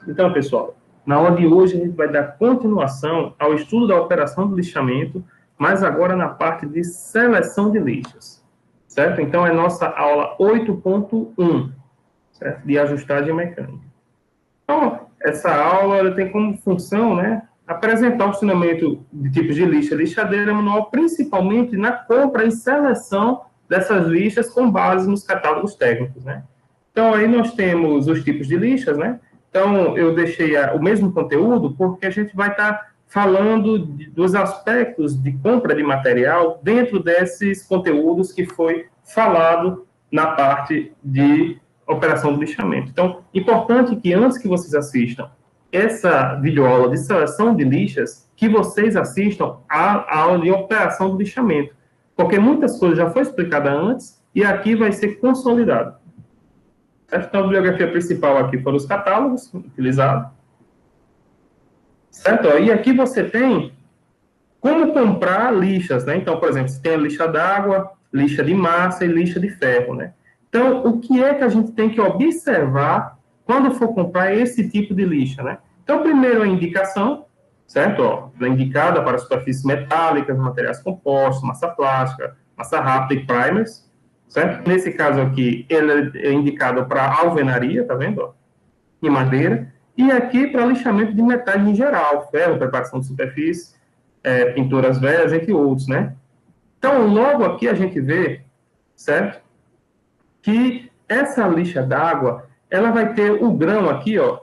Então, pessoal, na aula de hoje a gente vai dar continuação ao estudo da operação de lixamento, mas agora na parte de seleção de lixas, certo? Então, é nossa aula 8.1, certo? De ajustagem mecânica. Então, essa aula ela tem como função, né, apresentar o funcionamento de tipos de lixa, lixadeira manual, principalmente na compra e seleção dessas lixas com base nos catálogos técnicos, né? Então, aí nós temos os tipos de lixas, né? Então, eu deixei o mesmo conteúdo porque a gente vai estar falando dos aspectos de compra de material dentro desses conteúdos que foi falado na parte de operação de lixamento. Então, importante que antes que vocês assistam essa videoaula de seleção de lixas, que vocês assistam a aula de operação de lixamento, porque muitas coisas já foi explicada antes e aqui vai ser consolidado. Então, a bibliografia principal aqui foram os catálogos utilizados. Certo? E aqui você tem como comprar lixas, né? Então, por exemplo, você tem a lixa d'água, lixa de massa e lixa de ferro, né? Então, o que é que a gente tem que observar quando for comprar esse tipo de lixa, né? Então, primeiro a indicação, certo? Ó, é indicada para superfícies metálicas, materiais compostos, massa plástica, massa rápida e primers, certo? Nesse caso aqui, ele é indicado para alvenaria, tá vendo? Ó, e madeira. E aqui para lixamento de metais em geral, ferro, preparação de superfície, pinturas velhas, entre outros, né? Então, logo aqui a gente vê, certo? Que essa lixa d'água, ela vai ter o grão aqui, ó,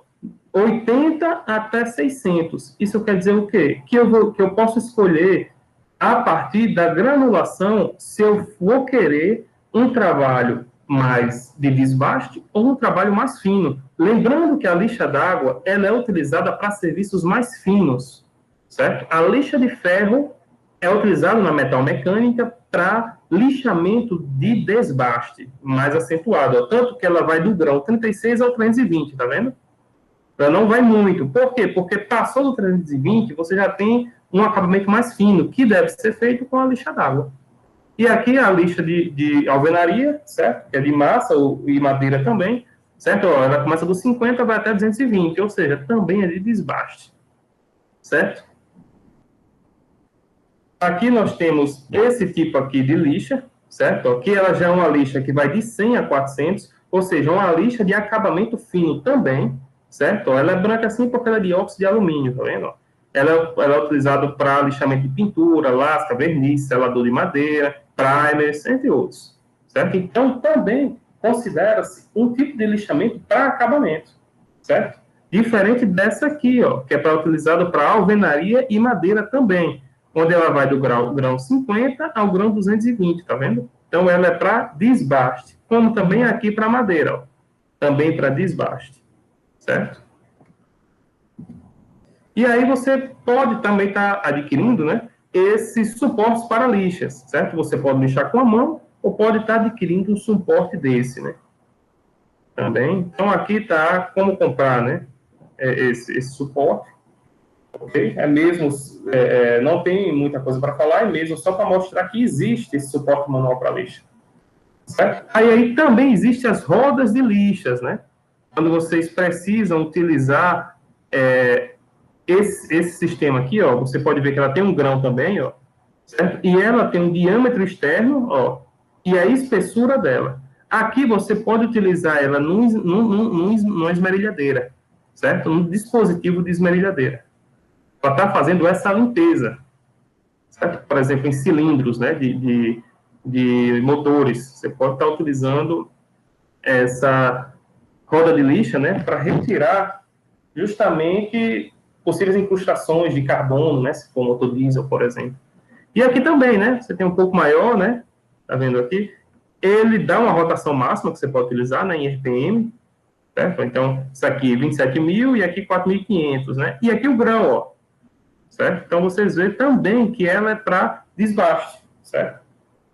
80 até 600. Isso quer dizer o quê? Que eu posso escolher, a partir da granulação, se eu vou querer um trabalho mais de desbaste ou um trabalho mais fino. Lembrando que a lixa d'água, ela é utilizada para serviços mais finos, certo? A lixa de ferro é utilizada na metalmecânica para lixamento de desbaste, mais acentuado, ó, tanto que ela vai do grão 36 ao 320, tá vendo? Ela não vai muito. Por quê? Porque passou do 320, você já tem um acabamento mais fino, que deve ser feito com a lixa d'água. E aqui a lixa de alvenaria, certo? Que é de massa e madeira também, certo? Ó, ela começa dos 50, vai até 220, ou seja, também é de desbaste, certo? Aqui nós temos esse tipo aqui de lixa, certo? Aqui ela já é uma lixa que vai de 100 a 400, ou seja, uma lixa de acabamento fino também, certo? Ela é branca assim porque ela é de óxido de alumínio, tá vendo? Ela é utilizada para lixamento de pintura, lasca, verniz, selador de madeira, primers, entre outros, certo? Então, também considera-se um tipo de lixamento para acabamento, certo? Diferente dessa aqui, ó, que é utilizada para alvenaria e madeira também, onde ela vai do grão 50 ao grão 220, tá vendo? Então, ela é para desbaste, como também aqui para madeira, ó, também para desbaste, certo? E aí você pode também estar adquirindo, né, esses suportes para lixas, certo? Você pode lixar com a mão ou pode estar adquirindo um suporte desse, né? Também. Então, aqui está como comprar, né, esse suporte. Okay? Não tem muita coisa para falar, é mesmo só para mostrar que existe esse suporte manual para lixa. Certo? Aí também existem as rodas de lixas, né? Quando vocês precisam utilizar esse sistema aqui, ó, você pode ver que ela tem um grão também, ó, certo? E ela tem um diâmetro externo, ó, e a espessura dela. Aqui você pode utilizar ela numa esmerilhadeira, certo? Um dispositivo de esmerilhadeira. Ela está fazendo essa limpeza, certo? Por exemplo, em cilindros, né, de motores, você pode estar utilizando essa roda de lixa, né, para retirar justamente possíveis incrustações de carbono, né, se for motor diesel, por exemplo. E aqui também, né, você tem um pouco maior, né, tá vendo aqui? Ele dá uma rotação máxima que você pode utilizar, né, em RPM, certo? Então, isso aqui 27.000 e aqui 4.500, né? E aqui o grão, ó, certo? Então, vocês veem também que ela é para desbaste, certo?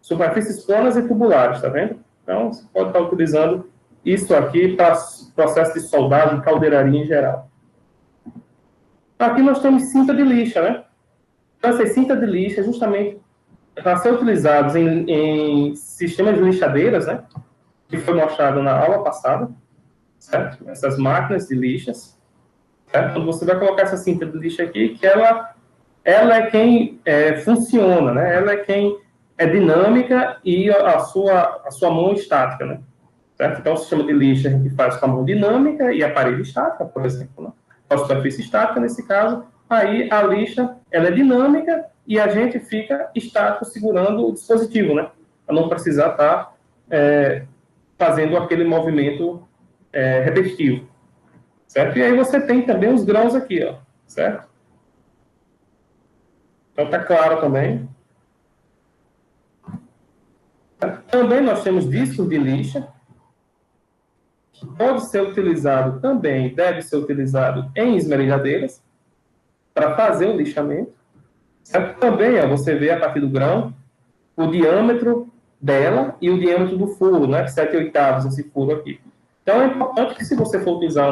Superfícies planas e tubulares, tá vendo? Então, você pode estar utilizando isso aqui para processo de soldagem, caldeiraria em geral. Aqui nós temos cinta de lixa, né? Então, essas cintas de lixa, justamente, para ser utilizados em sistemas de lixadeiras, né? Que foi mostrado na aula passada, certo? Essas máquinas de lixas. certo? Quando você vai colocar essa cinta de lixa aqui, que ela é quem funciona, né? Ela é quem é dinâmica e a sua mão estática, né? Certo? Então, o sistema de lixa a gente faz com a mão dinâmica e a parede estática, por exemplo, né? A superfície estática, nesse caso, aí a lixa ela é dinâmica e a gente fica estático segurando o dispositivo, né? Para não precisar estar fazendo aquele movimento repetitivo, certo? E aí você tem também os grãos aqui, ó, certo? Então, tá claro também. Também nós temos discos de lixa, que pode ser utilizado também, deve ser utilizado em esmerilhadeiras, para fazer o lixamento. Certo? Também, ó, você vê a partir do grão, o diâmetro dela e o diâmetro do furo, né? 7/8 esse furo aqui. Então, é importante que se você for utilizar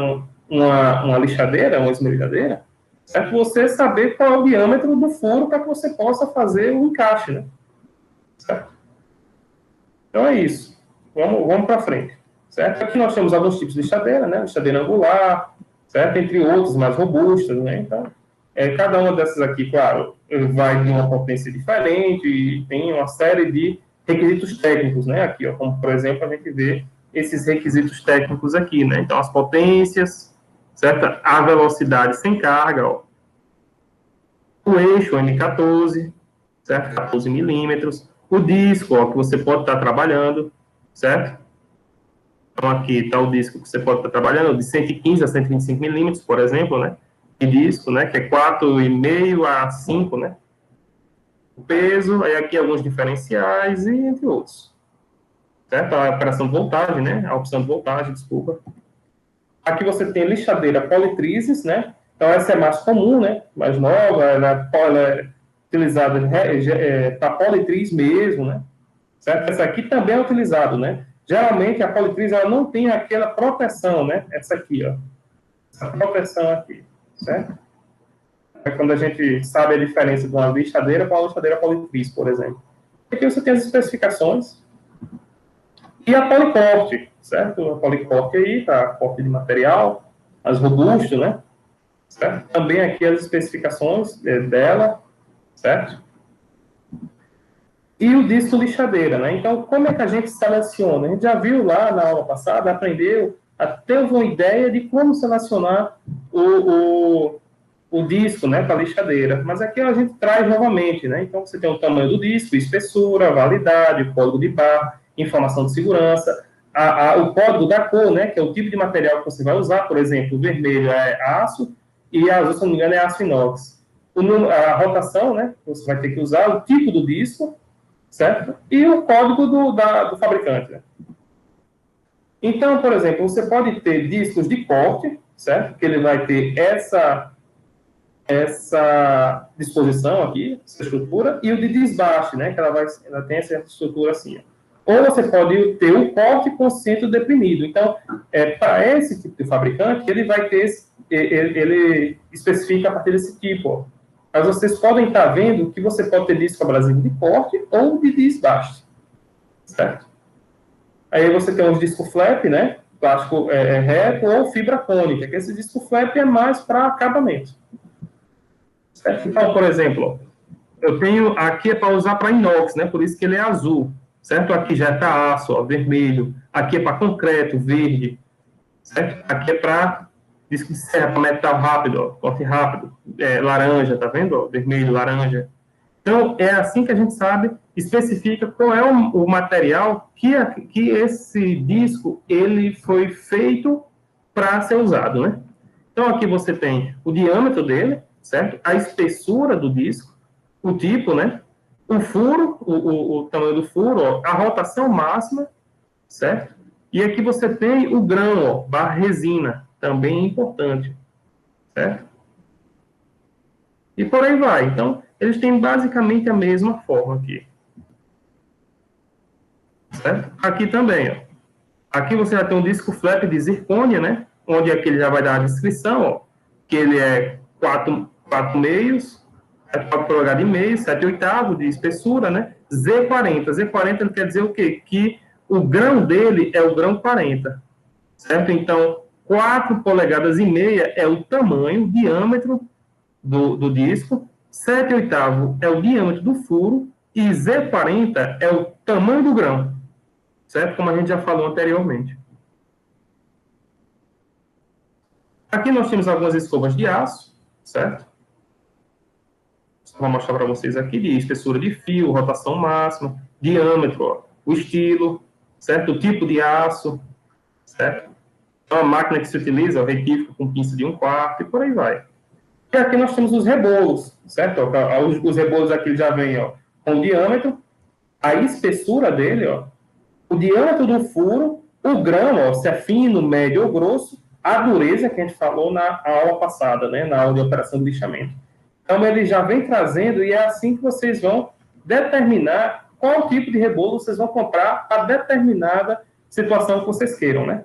uma lixadeira, uma esmerilhadeira, certo? Você saber qual é o diâmetro do furo para que você possa fazer o encaixe, né? Certo? Então, é isso. Vamos para frente. Certo? Aqui nós temos alguns tipos de lixadeira, né? Lixadeira angular, certo? Entre outros, mais robustas, né? Então, cada uma dessas aqui, claro, vai de uma potência diferente e tem uma série de requisitos técnicos, né? Aqui, ó, como, por exemplo, a gente vê esses requisitos técnicos aqui, né? Então, as potências, certo? A velocidade sem carga, ó. O eixo M14, certo? 14 milímetros. O disco, ó, que você pode estar trabalhando, certo? Então, aqui está o disco que você pode estar trabalhando, de 115 a 125 milímetros, por exemplo, né? De disco, né? Que é 4,5 a 5, né? O peso, aí aqui alguns diferenciais e entre outros. Certo? A operação de voltagem, né? A opção de voltagem, desculpa. Aqui você tem lixadeira politrizes, né? Então, essa é mais comum, né? Mais nova, ela é utilizada para politriz mesmo, né? Certo? Essa aqui também é utilizada, né? Geralmente, a politriz ela não tem aquela proteção, né? Essa aqui, ó. Essa proteção aqui, certo? É quando a gente sabe a diferença de uma lixadeira para uma lixadeira politriz, por exemplo. Aqui você tem as especificações e a policorte, certo? A policorte aí, tá? Corte de material, as robusto, né? Certo? Também aqui as especificações dela, certo? E o disco lixadeira, né? Então, como é que a gente seleciona? A gente já viu lá na aula passada, aprendeu a ter uma ideia de como selecionar o disco, né, para a lixadeira. Mas aqui a gente traz novamente, né? Então, você tem o tamanho do disco, espessura, validade, código de barra, informação de segurança, o código da cor, né, que é o tipo de material que você vai usar. Por exemplo, o vermelho é aço e azul, se não me engano, é aço inox. A rotação, né, você vai ter que usar o tipo do disco, certo? E o código do fabricante, né? Então, por exemplo, você pode ter discos de corte, certo? Que ele vai ter essa disposição aqui, essa estrutura, e o de desbaste, né? Que ela tem essa estrutura assim, ó. Ou você pode ter o corte com centro deprimido. Então, para esse tipo de fabricante, ele vai ter, ele especifica a partir desse tipo, ó. Mas vocês podem estar vendo que você pode ter disco abrasivo de corte ou de desbaste, certo? Aí você tem os discos flap, né? Plástico reto ou fibra cônica, que esse disco flap é mais para acabamento. Certo? Então, por exemplo, eu tenho aqui é para usar para inox, né? Por isso que ele é azul, certo? Aqui já é para aço, ó, vermelho. Aqui é para concreto, verde, certo? Aqui é para disco de serra, para metal rápido, ó, corte rápido, laranja, tá vendo? Ó, vermelho, laranja. Então, é assim que a gente sabe, especifica qual é o material que esse disco ele foi feito para ser usado, né? Então, aqui você tem o diâmetro dele, certo? A espessura do disco, o tipo, né? O furo, o tamanho do furo, ó, a rotação máxima, certo? E aqui você tem o grão, ó, barra resina, também é importante, certo? E por aí vai. Então, eles têm basicamente a mesma forma aqui. Certo? Aqui também, ó. Aqui você já tem um disco flap de zircônia, né? Onde aqui ele já vai dar a descrição, ó. Que ele é 4 meios, 4 polegadas e meio, 7/8 de espessura, né? Z40. Z40 ele quer dizer o quê? Que o grão dele é o grão 40. Certo? Então, 4,5 polegadas é o tamanho, o diâmetro do disco, 7/8 é o diâmetro do furo, e Z40 é o tamanho do grão, certo? Como a gente já falou anteriormente. Aqui nós temos algumas escovas de aço, certo? Vou mostrar para vocês aqui de espessura de fio, rotação máxima, diâmetro, ó, o estilo, certo? O tipo de aço, certo? É uma máquina que se utiliza, o retífico com pinça de 1/4 e por aí vai. E aqui nós temos os rebolos, certo? Os rebolos aqui já vêm, ó, com o diâmetro, a espessura dele, ó, o diâmetro do furo, o grão, ó, se é fino, médio ou grosso, a dureza que a gente falou na aula passada, né, na aula de operação de lixamento. Então, ele já vem trazendo e é assim que vocês vão determinar qual tipo de rebolo vocês vão comprar para determinada situação que vocês queiram, né?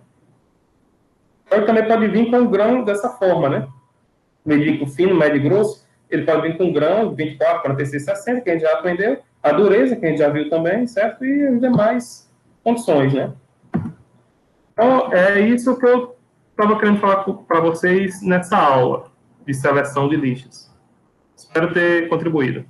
Então, também pode vir com o grão dessa forma, né? Medir com fino, médio e grosso, ele pode vir com grão 24, 46, 60, que a gente já aprendeu, a dureza, que a gente já viu também, certo? E as demais condições, né? Então, é isso que eu estava querendo falar para vocês nessa aula de seleção de lixos. Espero ter contribuído.